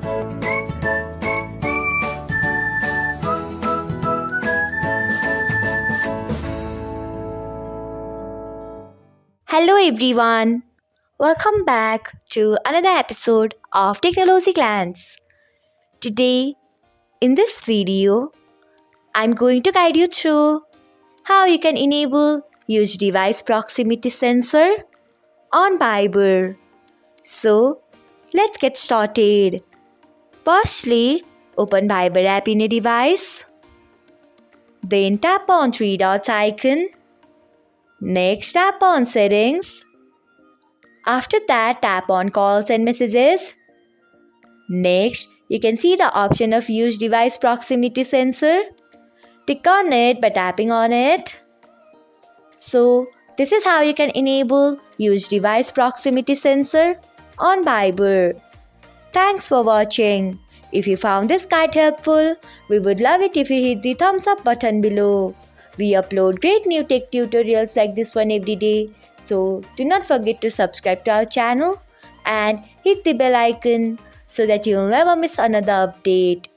Hello everyone, welcome back to another episode of Technologyglance. Today, in this video, I'm going to guide you through how you can enable Use Device Proximity Sensor on Viber. So, let's get started. Firstly, open Viber app in a device. Then tap on three dots icon. Next, tap on Settings. After that, tap on Calls and Messages. Next, you can see the option of Use Device Proximity Sensor. Click on it by tapping on it. So, this is how you can enable Use Device Proximity Sensor on Viber. Thanks for watching. If you found this guide helpful, we would love it if you hit the thumbs up button below. We upload great new tech tutorials like this one every day, so do not forget to subscribe to our channel and hit the bell icon so that you'll never miss another update.